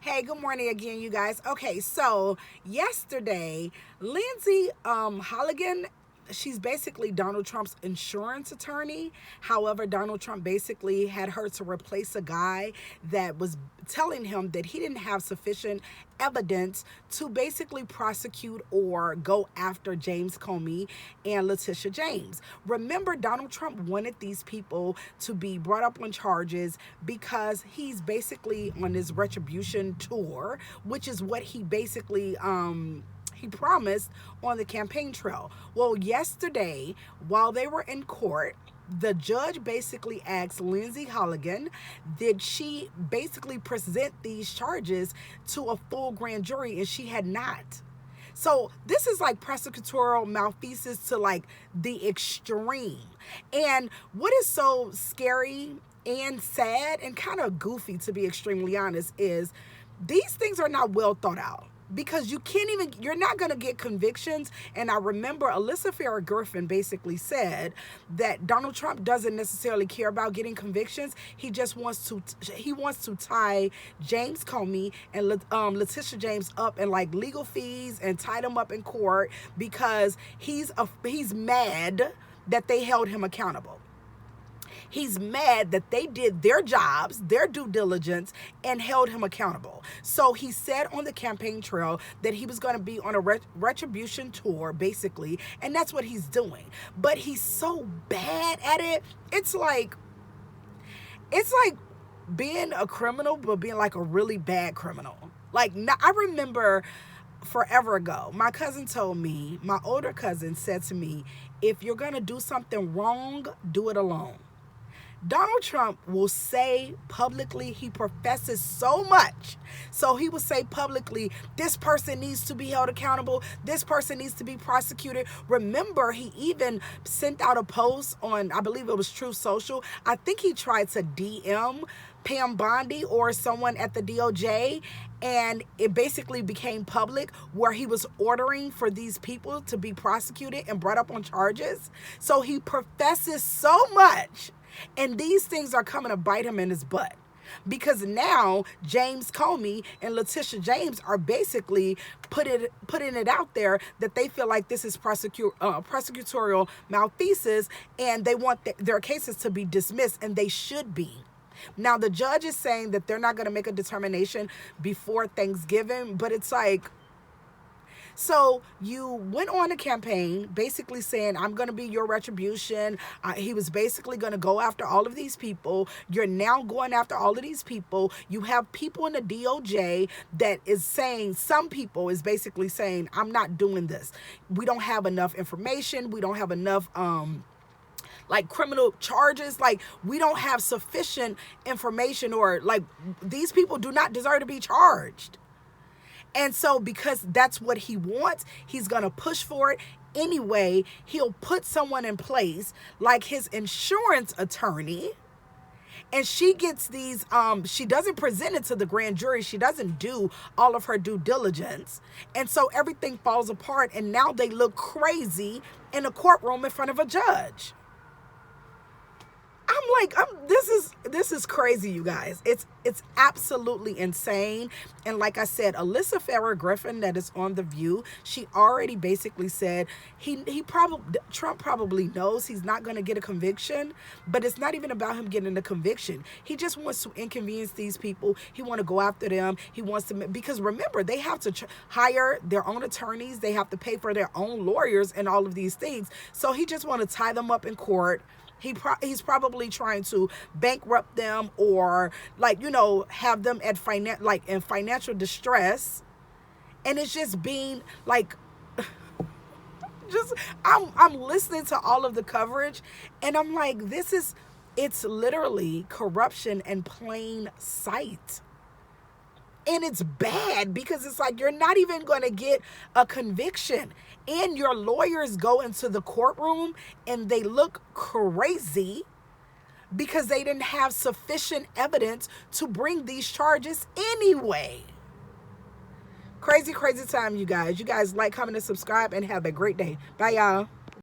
Hey, good morning again, you guys. Okay, so yesterday, Lindsay Holligan, she's basically Donald Trump's insurance attorney. However, Donald Trump basically had her to replace a guy that was telling him that he didn't have sufficient evidence to basically prosecute or go after James Comey and Letitia James. Remember, Donald Trump wanted these people to be brought up on charges because he's basically on his retribution tour, which is what he basically he promised on the campaign trail. Well, yesterday, while they were in court, the judge basically asked Lindsay Holligan, did she basically present these charges to a full grand jury, and she had not. So this is like prosecutorial malfeasance to like the extreme. And what is so scary and sad and kind of goofy, to be extremely honest, is these things are not well thought out, because you're not going to get convictions. And I remember Alyssa Farah Griffin basically said that Donald Trump doesn't necessarily care about getting convictions. He just wants to tie James Comey and Letitia James up in like legal fees and tie them up in court because he's mad that they held him accountable. He's mad that they did their jobs, their due diligence, and held him accountable. So he said on the campaign trail that he was going to be on a retribution tour, basically, and that's what he's doing. But he's so bad at it. It's like being a criminal, but being like a really bad criminal. Like, I remember forever ago, my older cousin said to me, if you're going to do something wrong, do it alone. Donald Trump will say publicly, he professes so much. So he will say publicly, this person needs to be held accountable. This person needs to be prosecuted. Remember, he even sent out a post on, I believe it was Truth Social. I think he tried to DM Pam Bondi or someone at the DOJ, and it basically became public where he was ordering for these people to be prosecuted and brought up on charges. So he professes so much. And these things are coming to bite him in his butt, because now James Comey and Letitia James are basically putting it out there that they feel like this is prosecutorial malfeasance, and they want their cases to be dismissed, and they should be. Now, the judge is saying that they're not going to make a determination before Thanksgiving, but it's like, so you went on a campaign basically saying, I'm going to be your retribution. He was basically going to go after all of these people. You're now going after all of these people. You have people in the DOJ that is saying, some people is basically saying, I'm not doing this. We don't have enough information. We don't have enough like criminal charges. Like, we don't have sufficient information, or like these people do not deserve to be charged. And so because that's what he wants, he's going to push for it anyway. He'll put someone in place like his insurance attorney, and she gets these, she doesn't present it to the grand jury. She doesn't do all of her due diligence. And so everything falls apart, and now they look crazy in a courtroom in front of a judge. This is crazy, you guys. It's absolutely insane. And like I said, Alyssa Farah Griffin, that is on The View, she already basically said Trump probably knows he's not going to get a conviction, but it's not even about him getting a conviction. He just wants to inconvenience these people. He want to go after them. He wants to, because remember, they have to hire their own attorneys. They have to pay for their own lawyers and all of these things. So he just want to tie them up in court. He's probably trying to bankrupt them, or like, have them at in financial distress. And it's just being like, I'm listening to all of the coverage, and I'm like, it's literally corruption in plain sight. And it's bad, because it's like, you're not even going to get a conviction. And your lawyers go into the courtroom and they look crazy because they didn't have sufficient evidence to bring these charges anyway. Crazy, crazy time, you guys. You guys like, comment, and subscribe, and have a great day. Bye, y'all.